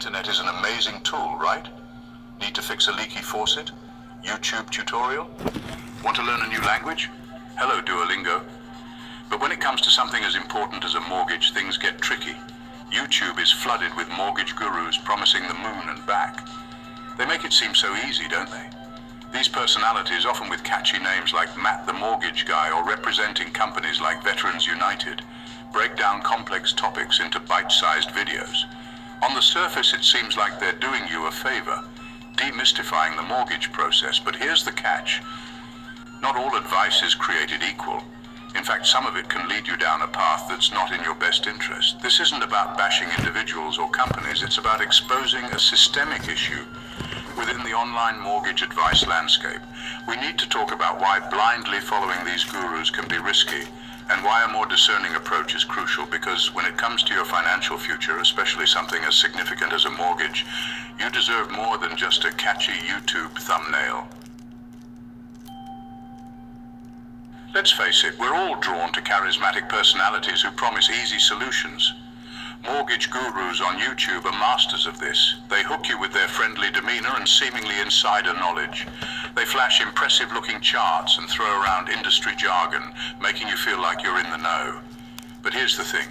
internet is an amazing tool, right? Need to fix a leaky faucet? YouTube tutorial? Want to learn a new language? Hello, Duolingo. But when it comes to something as important as a mortgage, things get tricky. YouTube is flooded with mortgage gurus promising the moon and back. They make it seem so easy, don't they? These personalities, often with catchy names like Matt the Mortgage Guy or representing companies like Veterans United, break down complex topics into bite-sized videos. On the surface, it seems like they're doing you a favor, demystifying the mortgage process, but here's the catch. Not all advice is created equal. In fact, some of it can lead you down a path that's not in your best interest. This isn't about bashing individuals or companies, it's about exposing a systemic issue within the online mortgage advice landscape. We need to talk about why blindly following these gurus can be risky, and why a more discerning approach is crucial, because when it comes to your financial future, especially something as significant as a mortgage, you deserve more than just a catchy YouTube thumbnail. Let's face it, we're all drawn to charismatic personalities who promise easy solutions. Mortgage gurus on YouTube are masters of this. They hook you with their friendly demeanor and seemingly insider knowledge. They flash impressive-looking charts and throw around industry jargon, making you feel like you're in the know. But here's the thing.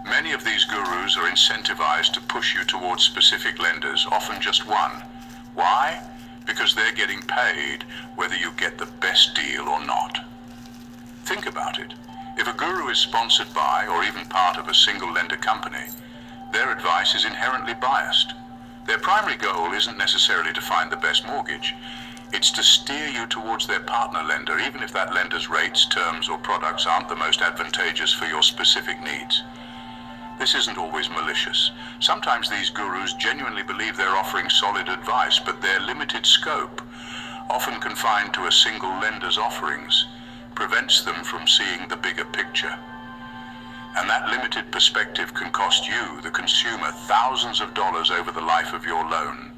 Many of these gurus are incentivized to push you towards specific lenders, often just one. Why? Because they're getting paid, whether you get the best deal or not. Think about it. If a guru is sponsored by or even part of a single lender company, their advice is inherently biased. Their primary goal isn't necessarily to find the best mortgage. It's to steer you towards their partner lender, even if that lender's rates, terms, or products aren't the most advantageous for your specific needs. This isn't always malicious. Sometimes these gurus genuinely believe they're offering solid advice, but their limited scope, often confined to a single lender's offerings, prevents them from seeing the bigger picture. And that limited perspective can cost you, the consumer, thousands of dollars over the life of your loan.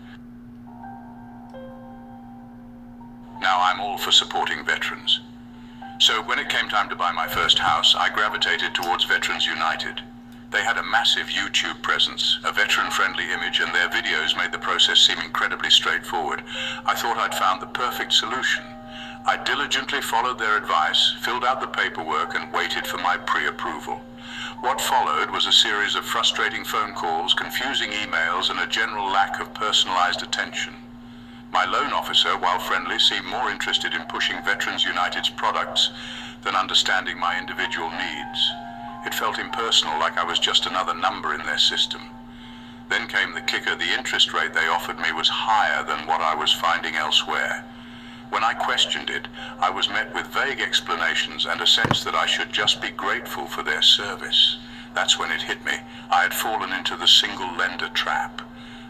Now, I'm all for supporting veterans. So when it came time to buy my first house, I gravitated towards Veterans United. They had a massive YouTube presence, a veteran-friendly image, and their videos made the process seem incredibly straightforward. I thought I'd found the perfect solution. I diligently followed their advice, filled out the paperwork, and waited for my pre-approval. What followed was a series of frustrating phone calls, confusing emails, and a general lack of personalized attention. My loan officer, while friendly, seemed more interested in pushing Veterans United's products than understanding my individual needs. It felt impersonal, like I was just another number in their system. Then came the kicker. The interest rate they offered me was higher than what I was finding elsewhere. When I questioned it, I was met with vague explanations and a sense that I should just be grateful for their service. That's when it hit me. I had fallen into the single lender trap.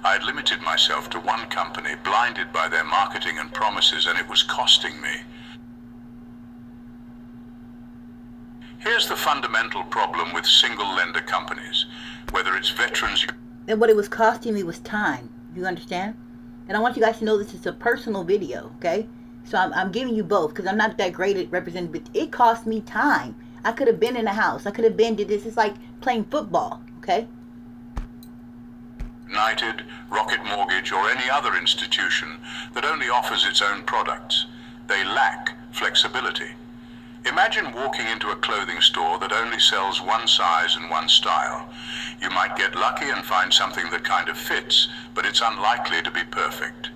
I had limited myself to one company, blinded by their marketing and promises, and it was costing me. Here's the fundamental problem with single lender companies, whether it's Veterans... And what it was costing me was time. You understand? And I want you guys to know this is a personal video, okay? So I'm giving you both because I'm not that great at representing, but it cost me time. I could have been in the house. I could have been did this. It's like playing football, okay? United, Rocket Mortgage, or any other institution that only offers its own products. They lack flexibility. Imagine walking into a clothing store that only sells one size and one style. You might get lucky and find something that kind of fits, but it's unlikely to be perfect.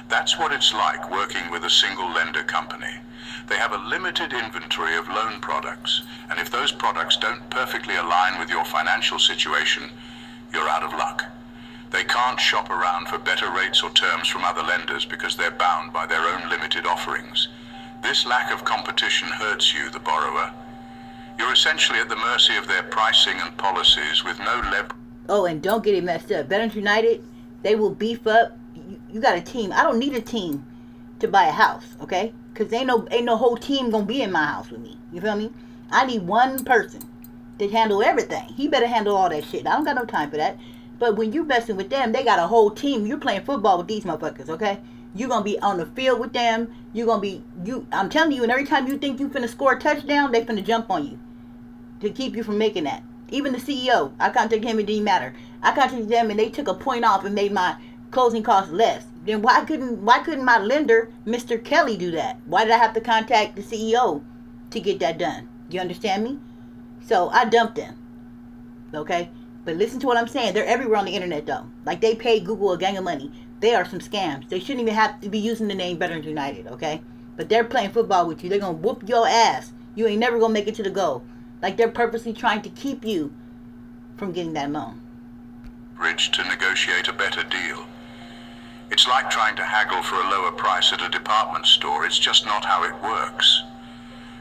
That's what it's like working with a single lender company. They have a limited inventory of loan products, and if those products don't perfectly align with your financial situation, you're out of luck. They can't shop around for better rates or terms from other lenders because they're bound by their own limited offerings. This lack of competition hurts you, the borrower. You're essentially at the mercy of their pricing and policies with no leverage. Oh, and don't get it messed up. Veterans United, they will beef up. You got a team. I don't need a team to buy a house, okay? Because ain't no whole team going to be in my house with me. You feel me? I need one person to handle everything. He better handle all that shit. I don't got no time for that. But when you messing with them, they got a whole team. You're playing football with these motherfuckers, okay? You're going to be on the field with them. You're going to be, I'm telling you, and every time you think you finna score a touchdown, they finna jump on you to keep you from making that. Even the CEO, I contacted him, it didn't matter. I contacted them and they took a point off and made my closing costs less. Then why couldn't my lender, Mr. Kelly, do that? Why did I have to contact the CEO to get that done? You understand me? So I dumped them. Okay? But listen to what I'm saying. They're everywhere on the internet though. Like they pay Google a gang of money. They are some scams. They shouldn't even have to be using the name Veterans United, okay? But they're playing football with you. They're going to whoop your ass. You ain't never going to make it to the goal. Like they're purposely trying to keep you from getting that loan. Bridge to negotiate a better deal. It's like trying to haggle for a lower price at a department store. It's just not how it works.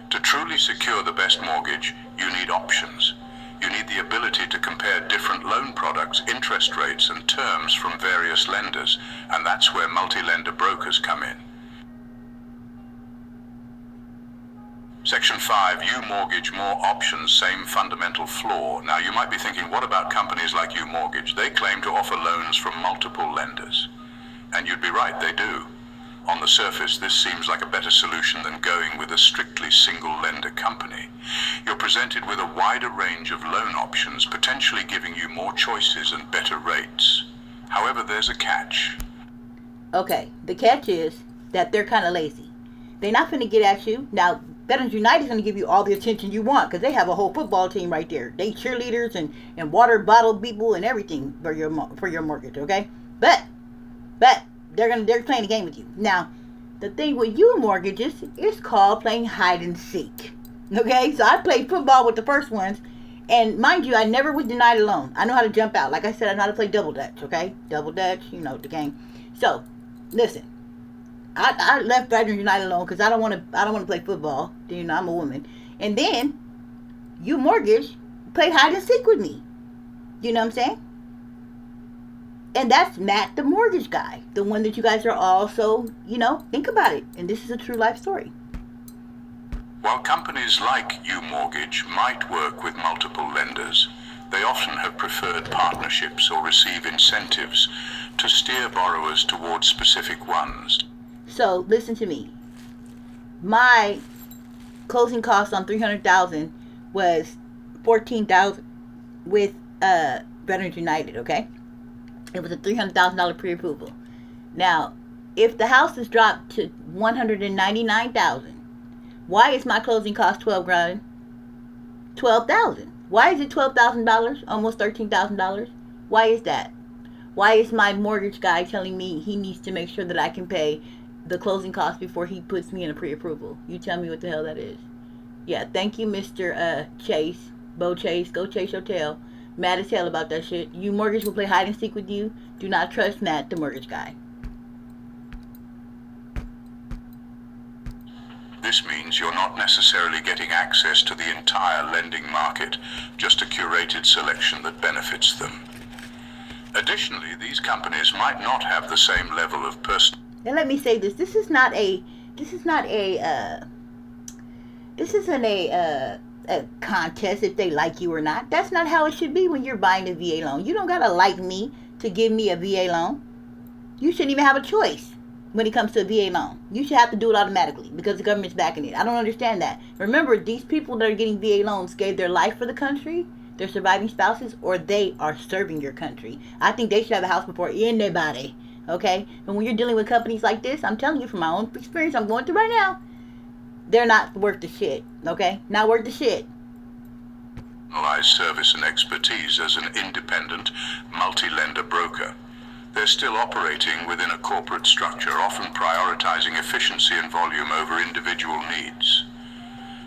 To truly secure the best mortgage, you need options. You need the ability to compare different loan products, interest rates, and terms from various lenders, and that's where multi-lender brokers come in. Section 5, Umortgage, more options, same fundamental flaw. Now you might be thinking, what about companies like Umortgage? They claim to offer loans from multiple lenders. And you'd be right, they do. On the surface, this seems like a better solution than going with a strictly single lender company. You're presented with a wider range of loan options, potentially giving you more choices and better rates. However, there's a catch. Okay, the catch is that they're kind of lazy. They're not going to get at you. Now, Veterans United is going to give you all the attention you want because they have a whole football team right there. They cheerleaders and water bottle people and everything for your mortgage, okay? But they're playing a game with you. Now, the thing with Umortgage is called playing hide and seek. Okay? So I played football with the first ones. And mind you, I never was denied a loan. I know how to jump out. Like I said, I know how to play double dutch, okay? Double dutch, you know the game. So, listen. I left Veterans United alone because I don't want to play football. You know, I'm a woman. And then Umortgage played hide and seek with me. You know what I'm saying? And that's Matt, the mortgage guy. The one that you guys are also, think about it. And this is a true life story. While companies like Umortgage might work with multiple lenders, they often have preferred partnerships or receive incentives to steer borrowers towards specific ones. So listen to me. My closing cost on $300,000 was $14,000 with Veterans United. Okay, it was a $300,000 pre-approval. Now, if the house is dropped to $199,000, why is my closing cost $12,000? Why is it $12,000? Almost $13,000. Why is that? Why is my mortgage guy telling me he needs to make sure that I can pay the closing costs before he puts me in a pre-approval? You tell me what the hell that is. Yeah, thank you, Mr. Chase. Bo Chase. Go chase your tail. Mad as hell about that shit. Umortgage will play hide and seek with you. Do not trust Matt, the mortgage guy. This means you're not necessarily getting access to the entire lending market, just a curated selection that benefits them. Additionally, these companies might not have the same level of Now let me say this. This isn't a contest if they like you or not. That's not how it should be when you're buying a VA loan. You don't gotta like me to give me a VA loan. You shouldn't even have a choice when it comes to a VA loan. You should have to do it automatically because the government's backing it. I don't understand that. Remember, these people that are getting VA loans gave their life for the country, their surviving spouses, or they are serving your country. I think they should have a house before anybody. Okay? And when you're dealing with companies like this, I'm telling you from my own experience I'm going through right now, they're not worth the shit. Okay? Not worth the shit. Service and expertise as an independent, multi-lender broker. They're still operating within a corporate structure, often prioritizing efficiency and volume over individual needs.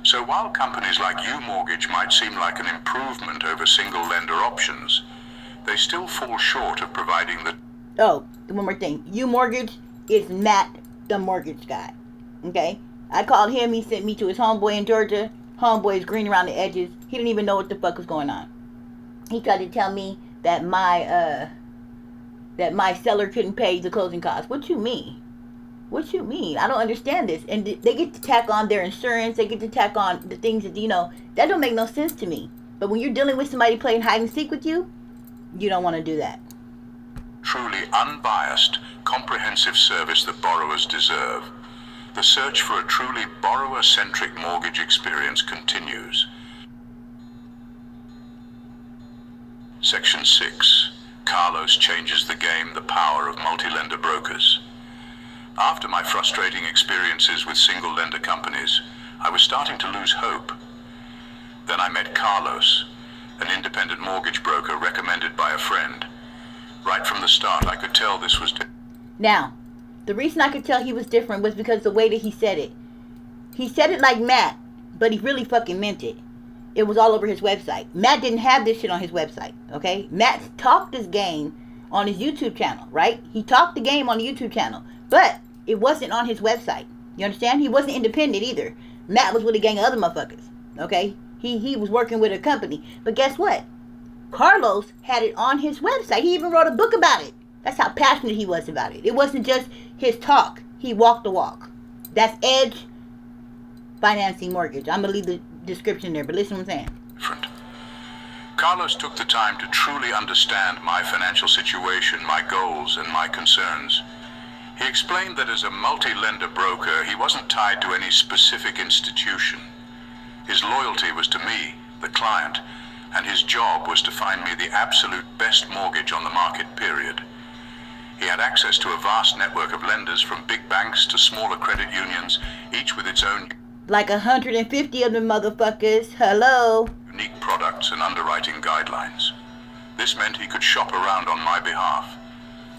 So while companies like Umortgage might seem like an improvement over single lender options, they still fall short of providing the... Oh, one more thing. Umortgage is Matt, the mortgage guy. Okay? I called him. He sent me to his homeboy in Georgia. Homeboy is green around the edges. He didn't even know what the fuck was going on. He tried to tell me that my seller couldn't pay the closing costs. What you mean? What you mean? I don't understand this. And they get to tack on their insurance. They get to tack on the things that, that don't make no sense to me. But when you're dealing with somebody playing hide and seek with you, you don't want to do that. Truly unbiased, comprehensive service that borrowers deserve. The search for a truly borrower-centric mortgage experience continues. Section 6. Carlos changes the game, the power of multi-lender brokers. After my frustrating experiences with single lender companies, I was starting to lose hope. Then I met Carlos, an independent mortgage broker recommended by a friend. Right from the start, I could tell this was... Now, the reason I could tell he was different was because the way that he said it. He said it like Matt, but he really fucking meant it. It was all over his website. Matt didn't have this shit on his website, okay? Matt talked this game on his YouTube channel, right? He talked the game on the YouTube channel, but it wasn't on his website. You understand? He wasn't independent either. Matt was with a gang of other motherfuckers, okay? He was working with a company. But guess what? Carlos had it on his website. He even wrote a book about it. That's how passionate he was about it. It wasn't just his talk. He walked the walk. That's Edge Financing Mortgage. I'm going to leave the description there, but listen to what I'm saying. Different. Carlos took the time to truly understand my financial situation, my goals, and my concerns. He explained that as a multi-lender broker, he wasn't tied to any specific institution. His loyalty was to me, the client, and his job was to find me the absolute best mortgage on the market, period. He had access to a vast network of lenders from big banks to smaller credit unions, each with its own... Like 150 of them motherfuckers. Hello. ...unique products and underwriting guidelines. This meant he could shop around on my behalf,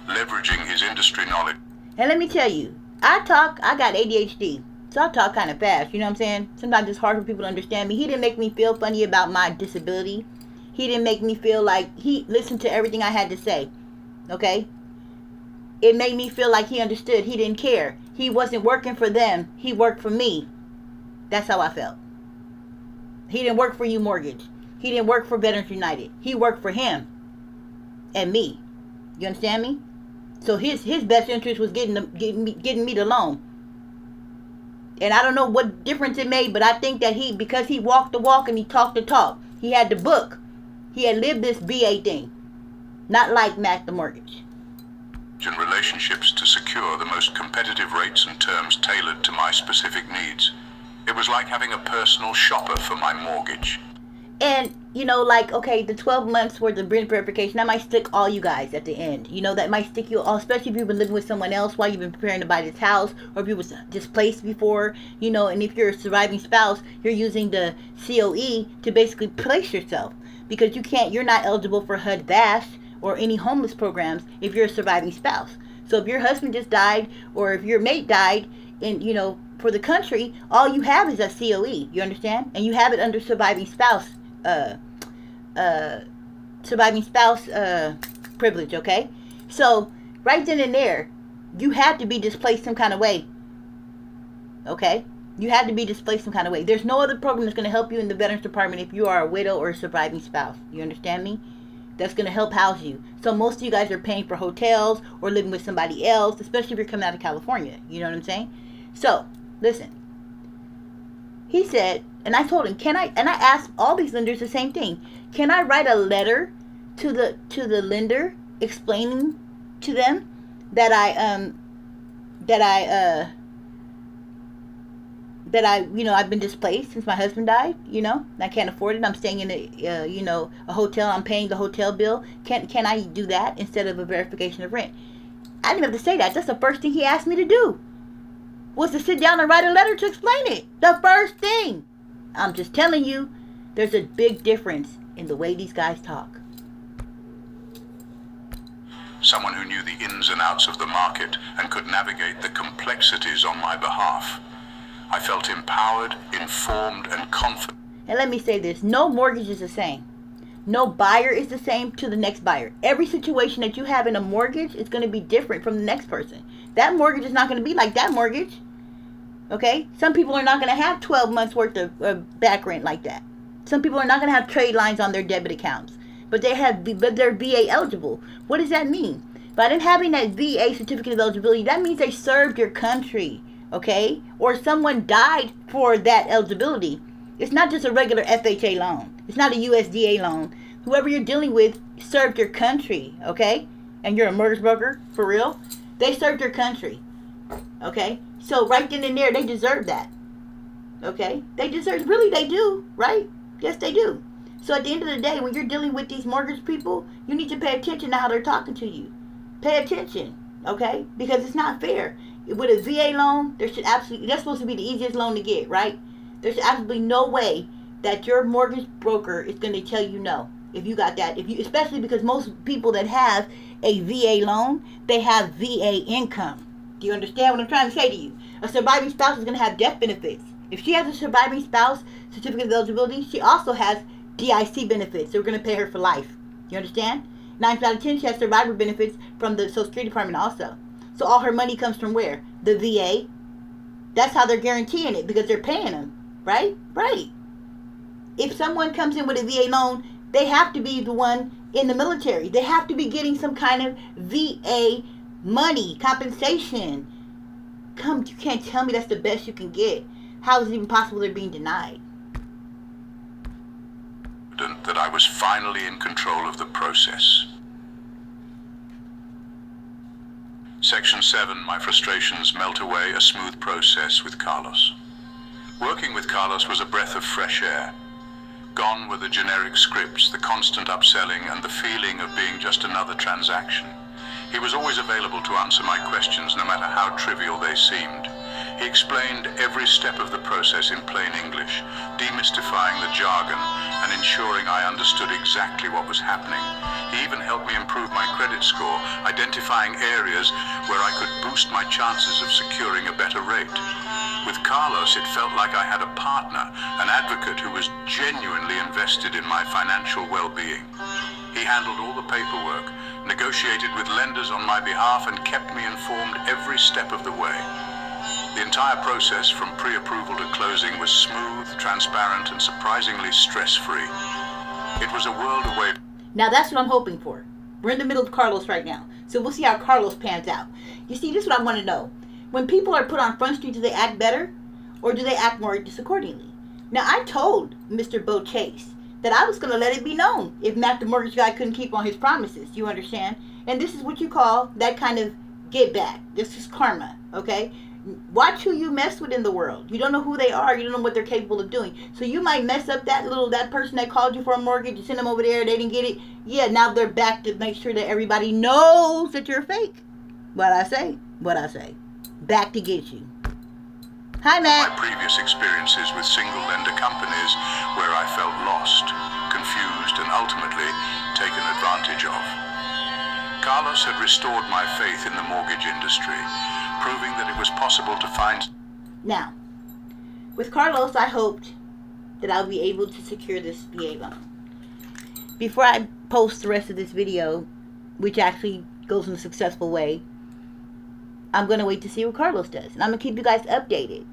leveraging his industry knowledge. And let me tell you, I got ADHD. So I talk kind of fast, you know what I'm saying? Sometimes it's hard for people to understand me. He didn't make me feel funny about my disability. He didn't make me feel like he listened to everything I had to say. Okay? It made me feel like he understood. He didn't care. He wasn't working for them. He worked for me. That's how I felt. He didn't work for Umortgage. He didn't work for Veterans United. He worked for him and me. You understand me? So his best interest was getting me the loan. And I don't know what difference it made, but I think that because he walked the walk and he talked the talk, he had the book. He had lived this VA thing. Not like Matt the Mortgage. And relationships to secure the most competitive rates and terms tailored to my specific needs. It was like having a personal shopper for my mortgage. And, you know, like, okay, the 12 months worth of rent verification, that might stick all you guys at the end. You know, that might stick you all, especially if you've been living with someone else while you've been preparing to buy this house, or if you was displaced before, you know, and if you're a surviving spouse, you're using the COE to basically place yourself. Because you're not eligible for HUD VASH or any homeless programs if you're a surviving spouse. So if your husband just died, or if your mate died, and, you know, for the country, all you have is a COE, you understand? And you have it under surviving spouse privilege, okay? So right then and there, you had to be displaced some kind of way, okay? You had to be displaced some kind of way. There's no other program that's going to help you in the Veterans Department if you are a widow or a surviving spouse. You understand me? That's going to help house you. So most of you guys are paying for hotels or living with somebody else, especially if you're coming out of California. You know what I'm saying? So, listen. He said, and I told him, I asked all these lenders the same thing. Can I write a letter to the lender explaining to them that I've been displaced since my husband died, you know, and I can't afford it. I'm staying in a hotel. I'm paying the hotel bill. Can I do that instead of a verification of rent? I didn't have to say that. That's the first thing he asked me to do, was to sit down and write a letter to explain it. The first thing. I'm just telling you, there's a big difference in the way these guys talk. Someone who knew the ins and outs of the market and could navigate the complexities on my behalf. I felt empowered, informed, and confident. And let me say this, no mortgage is the same. No buyer is the same to the next buyer. Every situation that you have in a mortgage is going to be different from the next person. That mortgage is not going to be like that mortgage. Okay? Some people are not going to have 12 months worth of back rent like that. Some people are not going to have trade lines on their debit accounts. But they're VA eligible. What does that mean? By them having that VA certificate of eligibility, that means they served your country. Okay? Or someone died for that eligibility. It's not just a regular FHA loan. It's not a USDA loan. Whoever you're dealing with served your country. Okay? And you're a mortgage broker? For real? They served your country. Okay? So right then and there, they deserve that. Okay? They deserve, really they do, right? Yes, they do. So at the end of the day, when you're dealing with these mortgage people, you need to pay attention to how they're talking to you. Pay attention, okay? Because it's not fair. With a VA loan, that's supposed to be the easiest loan to get, right? There's absolutely no way that your mortgage broker is going to tell you no if you got that. Especially because most people that have a VA loan, they have VA income. Do you understand what I'm trying to say to you? A surviving spouse is going to have death benefits. If she has a surviving spouse certificate of eligibility, she also has DIC benefits. So we're going to pay her for life. You understand? 9 out of 10, she has survivor benefits from the Social Security Department also. So all her money comes from where? The VA. That's how they're guaranteeing it, because they're paying them. Right? Right. If someone comes in with a VA loan, they have to be the one in the military. They have to be getting some kind of VA money, compensation. You can't tell me that's the best you can get. How is it even possible they're being denied? That I was finally in control of the process. Section 7, my frustrations melt away, a smooth process with Carlos. Working with Carlos was a breath of fresh air. Gone were the generic scripts, the constant upselling, and the feeling of being just another transaction. He was always available to answer my questions, no matter how trivial they seemed. He explained every step of the process in plain English, demystifying the jargon and ensuring I understood exactly what was happening. He even helped me improve my credit score, identifying areas where I could boost my chances of securing a better rate. With Carlos, it felt like I had a partner, an advocate who was genuinely invested in my financial well-being. He handled all the paperwork, negotiated with lenders on my behalf, and kept me informed every step of the way. The entire process, from pre-approval to closing, was smooth, transparent, and surprisingly stress-free. It was a world away. Now that's what I'm hoping for. We're in the middle of Carlos right now, so we'll see how Carlos pans out. You see, this is what I want to know. When people are put on Front Street, do they act better, or do they act more disaccordingly? Now, I told Mr. Bo Chase that I was going to let it be known if Matt the mortgage guy couldn't keep on his promises. You understand? And this is what you call that kind of get back. This is karma, okay? Watch who you mess with in the world. You don't know who they are. You don't know what they're capable of doing. So you might mess up that person that called you for a mortgage. You send them over there. They didn't get it. Yeah, now they're back to make sure that everybody knows that you're fake. What I say? Back to get you. Hi, Matt. My previous experiences with single lender companies where I felt lost, confused, and ultimately taken advantage of. Carlos had restored my faith in the mortgage industry, proving that it was possible to find... Now, with Carlos, I hoped that I'll be able to secure this VA loan. Before I post the rest of this video, which actually goes in a successful way, I'm going to wait to see what Carlos does. And I'm going to keep you guys updated.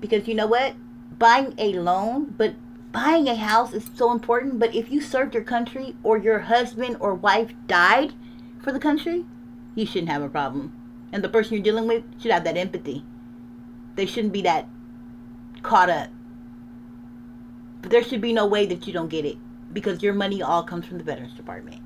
Because you know what? Buying a loan, but buying a house is so important. But if you served your country, or your husband or wife died for the country, you shouldn't have a problem. And the person you're dealing with should have that empathy. They shouldn't be that caught up. But there should be no way that you don't get it. Because your money all comes from the Veterans Department.